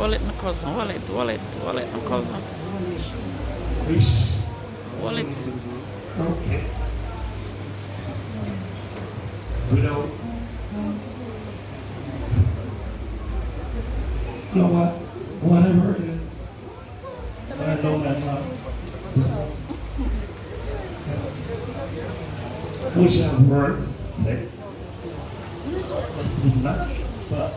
Wallet, my cousin. Wallet, my cousin. Wish. Wallet. Okay. Without. You know what? Whatever it is, I know that wish I have words to say. Not, but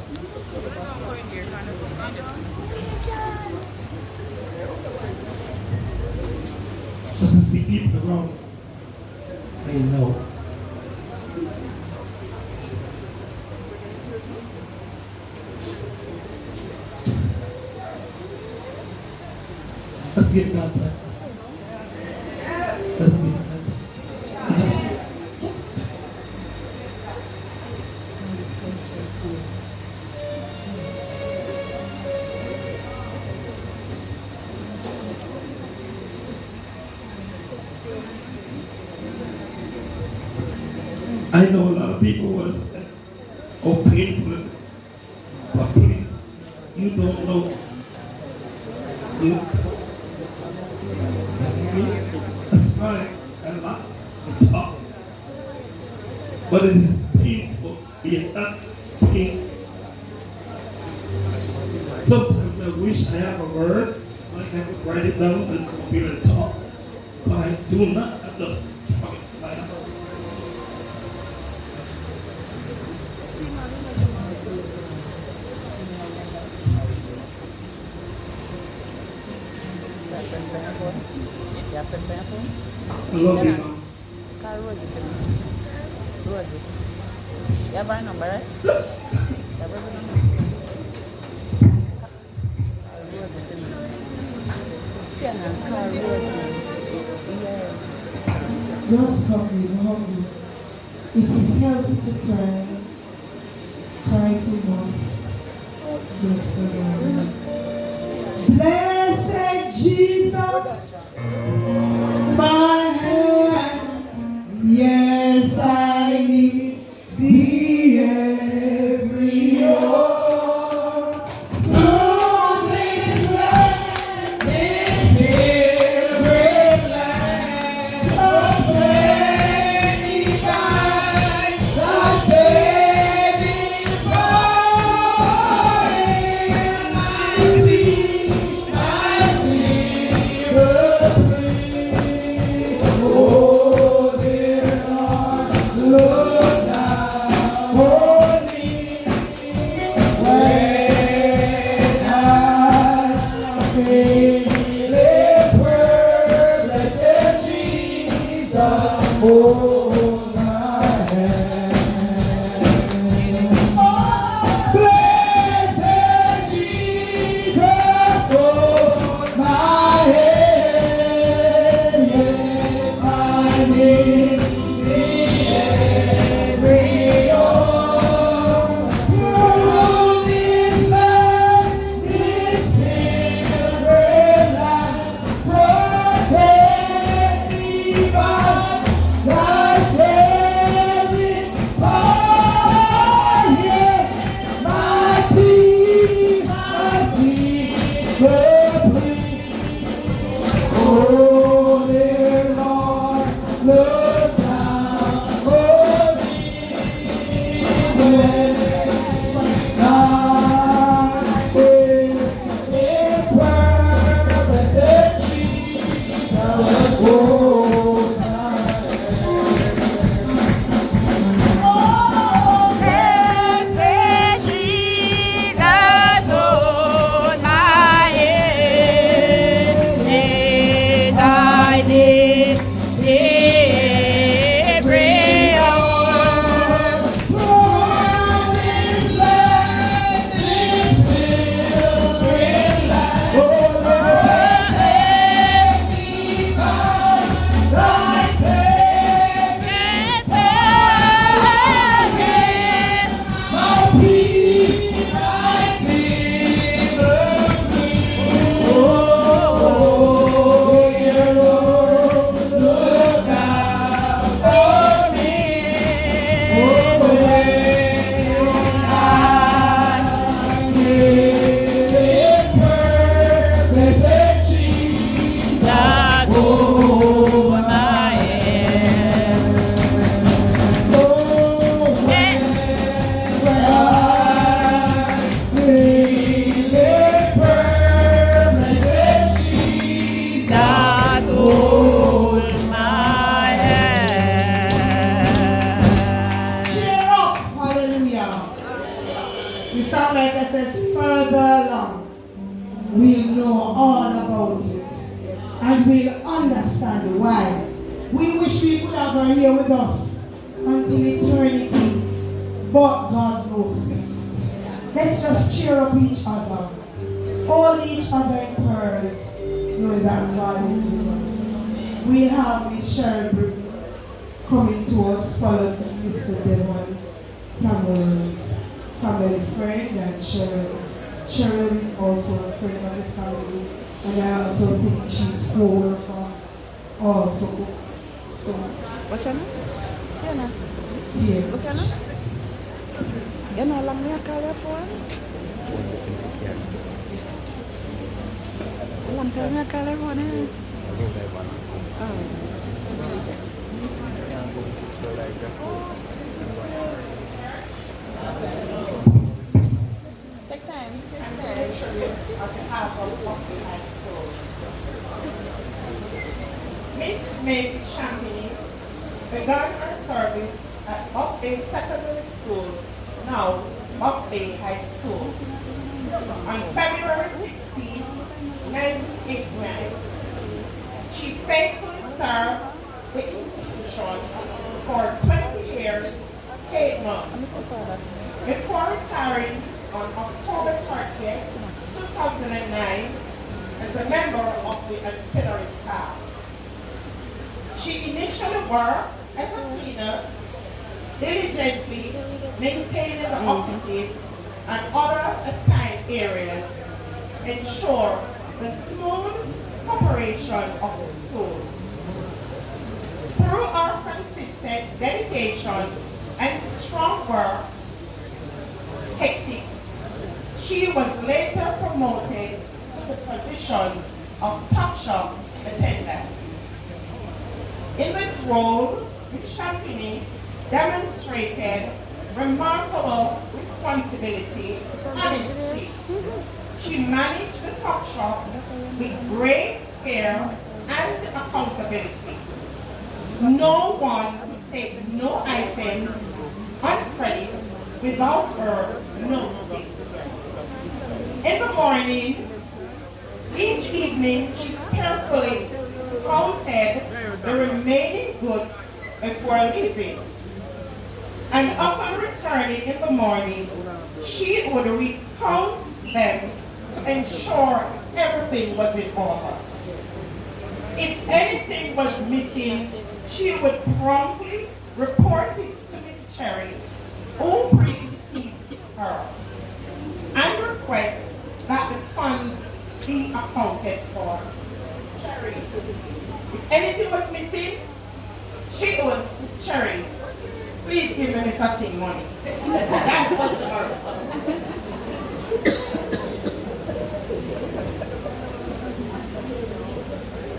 just to see people around, I know. Let's give God thanks. Let's give God thanks. Let's I know a lot of people will say, oh, painful it is. But please, you don't know. You, that's why I laugh and talk. But it is painful being that pain. Sometimes I wish I have a word, like I could write it down and come here and talk. But I do not. I just talk it like that. I love you, Mom. Call Rosie. Rosie. You have my number, right? You have Rosie number? Call Rosie. Just hug me. It is healthy to cry. Cry to most. Bless the Lord. Blessed Jesus, my hand. Yes, I need thee every hour. Through this land, this weary land of many kinds, the saving power in my feet, my fever free. Oh, dear Lord, look down on me when I feel poor. Blessed Jesus, hold my hand. Oh, blessed Jesus, hold my hand. Yes, I need thee. that says further along, we'll know all about it. And we'll understand why. We wish we could have her here with us until eternity. But God knows best. Let's just cheer up each other. Hold each other in prayers, knowing that God is with us. We have Miss Cheryl coming to us, followed by Mr. Devon Samuel's family friend, and Cheryl. Cheryl is also a friend of the family, and I also think she's co-worker also. So, What's your name? Sienna. yeah. What's your name? You know, I'm here call for I'm telling you, call everyone. Take time. On behalf of Buckley High School. Miss Meg Champney began her service at Buckley Secondary School, now Buckley High School, on February 16, 1989. She faithfully served the institution for 20 years, 8 months, before retiring on October 30th, 2009, as a member of the auxiliary staff. She initially worked as a cleaner, diligently maintaining the offices and other assigned areas, ensure the smooth operation of the school. Through our consistent dedication and strong work ethic, she was later promoted to the position of tuck shop attendant. In this role, Ms. Champney demonstrated remarkable responsibility and honesty. She managed the tuck shop with great care and accountability. No one could take no items on credit without her noticing. In the morning, each evening she carefully counted the remaining goods before leaving. And upon returning in the morning, she would recount them to ensure everything was in order. If anything was missing, she would promptly report it to Miss Cherry, who predeceased her, and request that the funds be accounted for. Miss Cherry, if anything was missing, she would, Miss Cherry, please give me Mr. Singh money. That was the verse.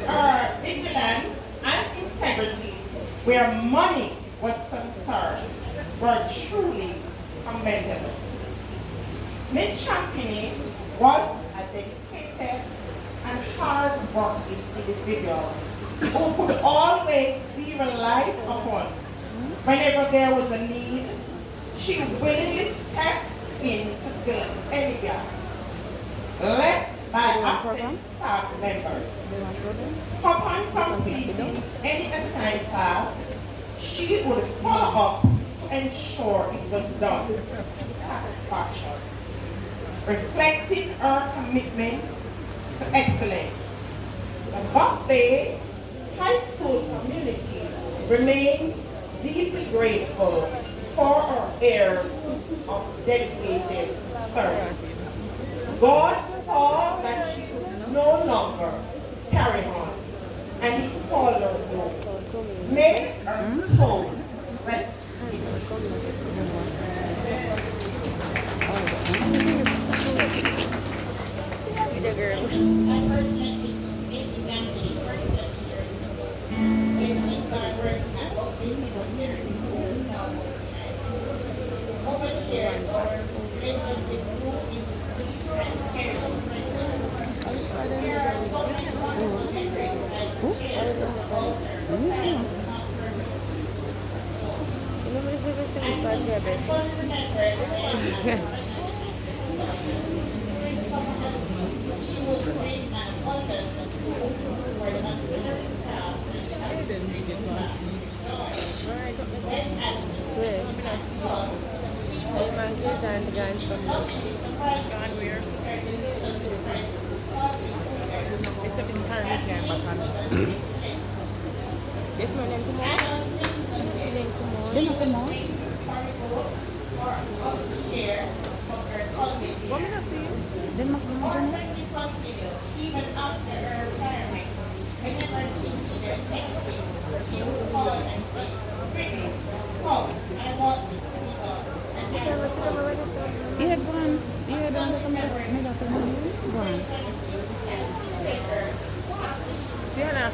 Her vigilance and integrity, where money was concerned, were truly commendable. Ms. Champney was a dedicated and hard-working individual who could always be relied upon. Whenever there was a need, she willingly stepped in to fill any gap left by absent staff members. Upon completing any assigned task, she would follow up to ensure it was done to satisfaction, reflecting her commitment to excellence. The Buckley High School community remains deeply grateful for her years of dedicated service. God saw that she could no longer carry on, and He called her home. May her soul rest in peace. Over the years, our relationship grew into deeper and tender friendship. There are so many wonderful memories that share the culture, time, and fun remembered She would bring an abundance of food for the considerate staff and Swear. Hey man, get time to go and stuff. Gone where? It's a bit time with them, but yes, my name come on. They not come on. What me not see you? They must be my journey. even after her retirement, whenever she needed anything, she would call and say, "Brittany, come, I want this to be done." And I would Yeah, go on. Yeah, don't come here. Maybe I'll say no. Go on. Sienna,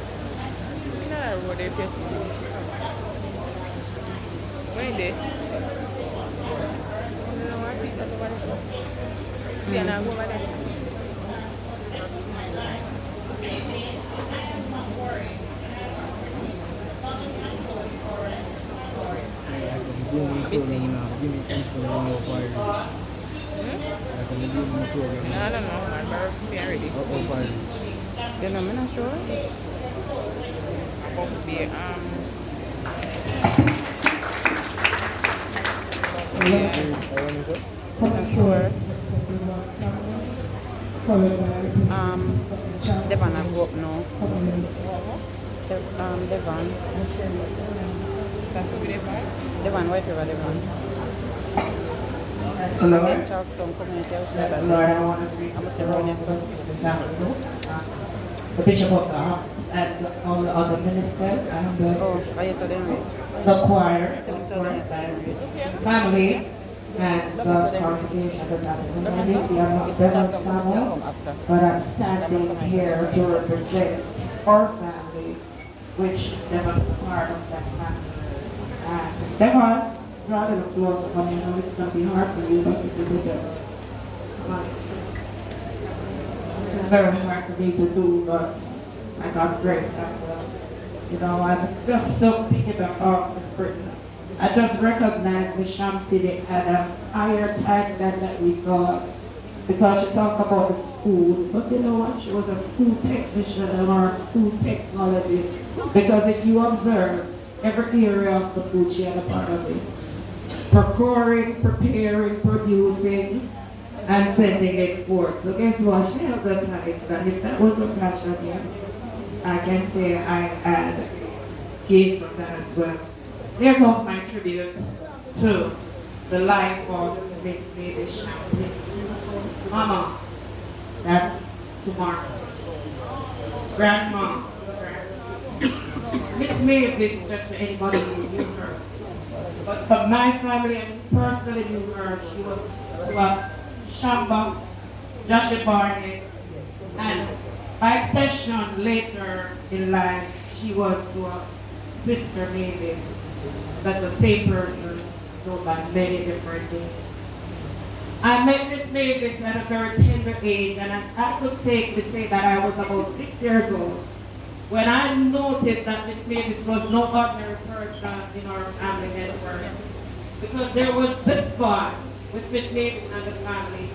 you know that road if you see me. When they? I don't know, I see that over there. Sienna, go over there. Give me info on your fire. I can give you program. No, I don't know, man, but me already. What fire? You know, I'm not sure. I'm about to be, Devon, I go up now. Devon. that will be the part. Devon, whatever Devon. Yes, Lord. Again, Charleston Community House. Yes, Lord, I want to greet I'm going to run it. the Bishop of the House and all the other ministers and the Yes, I didn't read. choir, of course, and family and the congregation this afternoon. As you see, I'm not Devon Samuel, but I'm standing here to represent our family, which Devon is a part of that family. And Devon, draw a little closer for me. I know it's going to be hard for you, but if you do this. Come on. This is very hard for me to do, but by God's grace, I will. You know, I just don't pick it up off Miss Brittany. I just recognize Miss Shampini at a higher time than we thought. Because she talked about the food, but you know what? She was a food technician or a food technologist. Because if you observe, every area of the food, she had a part of it. Procuring, preparing, producing, and sending it forth. So guess what? She had the time. And if that was her passion, yes, I can say I had gains of that as well. There goes my tribute to the life of Miss Mavis Shampini. Mama, that's to Martin. Grandma, Miss Mavis, just for anybody who knew her. But for my family, and personally knew her, she was to us Shamba, Joshua Barnett, and by extension later in life, she was to us Sister Mavis. That's the same person, known by many different names. I met Miss Mavis at a very tender age, and I could safely say that I was about 6 years old when I noticed that Miss Mavis was no ordinary person in our family network. Because there was this bond with Miss Mavis and the family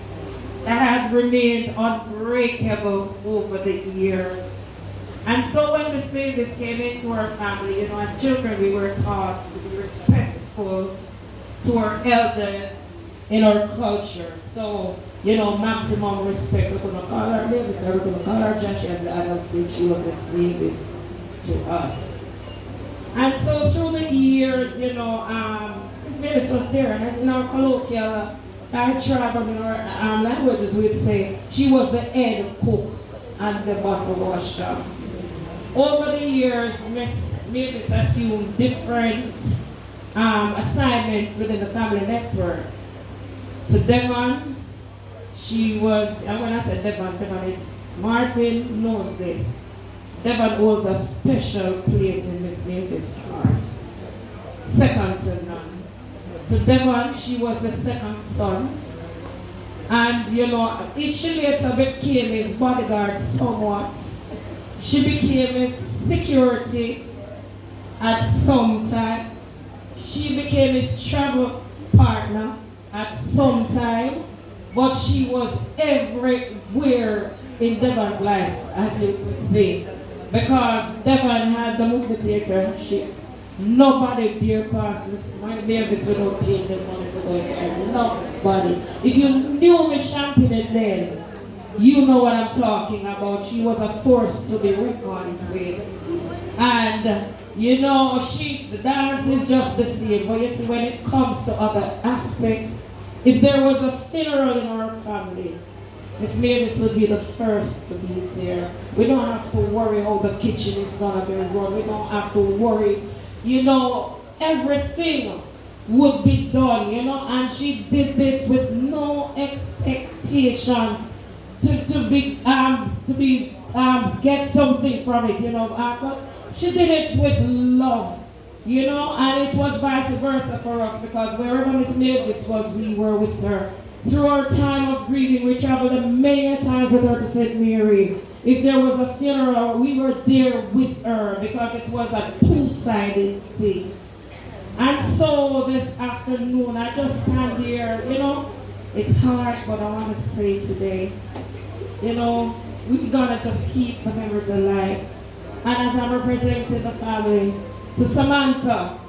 that had remained unbreakable over the years. And so when Miss Mavis came into our family, you know, as children we were taught to be respectful to our elders in our culture. So, you know, maximum respect. We're going to call her Mavis, or we're going to call her Josh as the adults think she was Miss Mavis to us. And so through the years, you know, Miss Mavis was there, and in our colloquial tribal languages we'd say she was the head cook and the bottle washer. Over the years, Miss Mavis assumed different assignments within the family network. To Devon, she was, and when I said Devon is, Martin knows this. Devon holds a special place in Miss Mavis' heart. Second to none. To Devon, she was the second son. And you know, she later became his bodyguard somewhat. She became his security at some time. She became his travel partner at some time. but she was everywhere in Devon's life, as you could think. Because Devon had the movie theater. Nobody dare pass my Mavis without paying the money for going there. Nobody. If you knew Miss Champagne then, you know what I'm talking about. She was a force to be reckoned with. And you know, the dance is just the same. But you see, when it comes to other aspects, if there was a funeral in our family, Miss Mavis would be the first to be there. We don't have to worry how the kitchen is gonna be run. We don't have to worry. You know, everything would be done, you know, and she did this with no expectations to get something from it, you know. But she did it with love, you know, and it was vice versa for us, because wherever Miss Mavis was, we were with her. Through our time of grieving, we traveled many times with her to St. Mary. If there was a funeral, we were there with her, because it was a two-sided thing. And so this afternoon, I just stand here, you know, it's hard, but I want to say today, you know, we're gonna just keep the memories alive. And as I'm representing the family, to Samantha,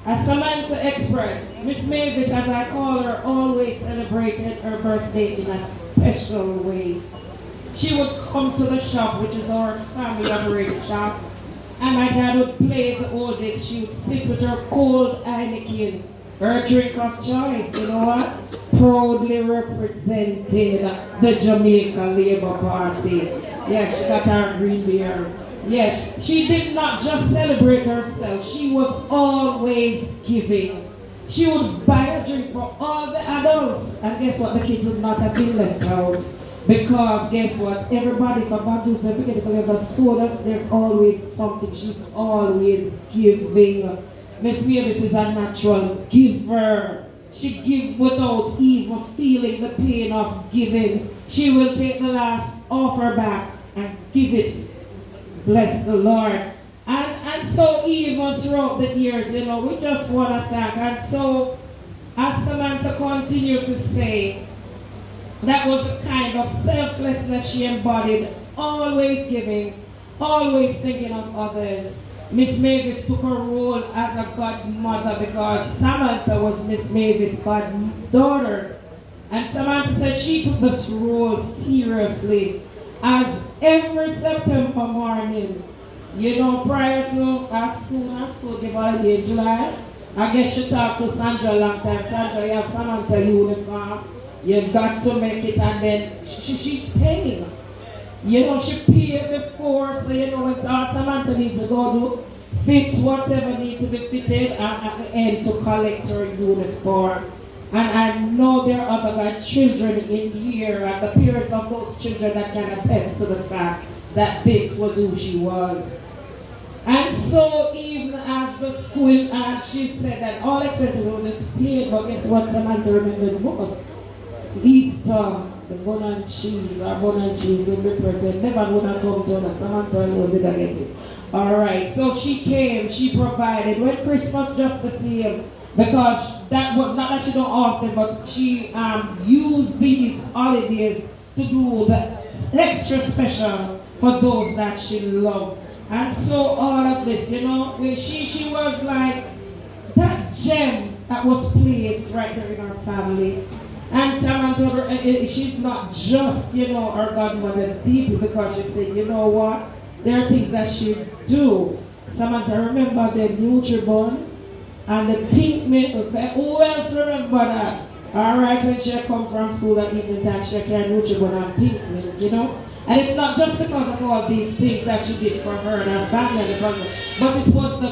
as Samantha expressed, Miss Mavis, as I call her, always celebrated her birthday in a special way. She would come to the shop, which is our family operated shop, and my dad would play the old days. She would sit with her cold Heineken, her drink of choice, you know what? Proudly represented the Jamaica Labour Party. Yes, she got her green beer. Yes, she did not just celebrate herself, she was always giving. She would buy a drink for all the adults, and guess what? The kids would not have been left out. Because guess what? Everybody from Badus and forget the sodas, there's always something. She's always giving. Miss Mavis is a natural giver. She gives without even feeling the pain of giving. She will take the last offer back and give it. Bless the Lord. And so even throughout the years, you know, we just want to thank. And so as Samantha continued to say, that was the kind of selflessness she embodied, always giving, always thinking of others. Miss Mavis took her role as a godmother, because Samantha was Miss Mavis' goddaughter. And Samantha said she took this role seriously, as every September morning, you know, prior to as soon as school gave holiday in July, I guess she talked to Sandra a long time. Sandra, you have Samantha uniform. You've got to make it, and then she's paying. You know, she paid before, so you know, it's all Samantha needs to go do, fit whatever needs to be fitted, and at the end to collect her uniform. And I know there are other children in here, and the parents of those children that can attest to the fact that this was who she was. And so even as the school, and she said that all expenses were paid, but guess what Samantha remembered most? Easter, the bun and cheese, or bun and cheese would be present. Never would have come to us. Samantha would be get it. Alright, so she came, she provided. When Christmas just the same, because that was not that she don't often, but she used these holidays to do the extra special for those that she loved. And so all of this, you know, she was like that gem that was placed right there in our family. And Samantha, she's not just, you know, our godmother deeply, because she said, you know what, there are things that she do. Samantha, remember the Nutribun and the pink milk. Who else remember that? All right, when she come from school at evening time, she carry Nutribun and pink milk, you know. And it's not just because of all these things that she did for her and her family, but it was the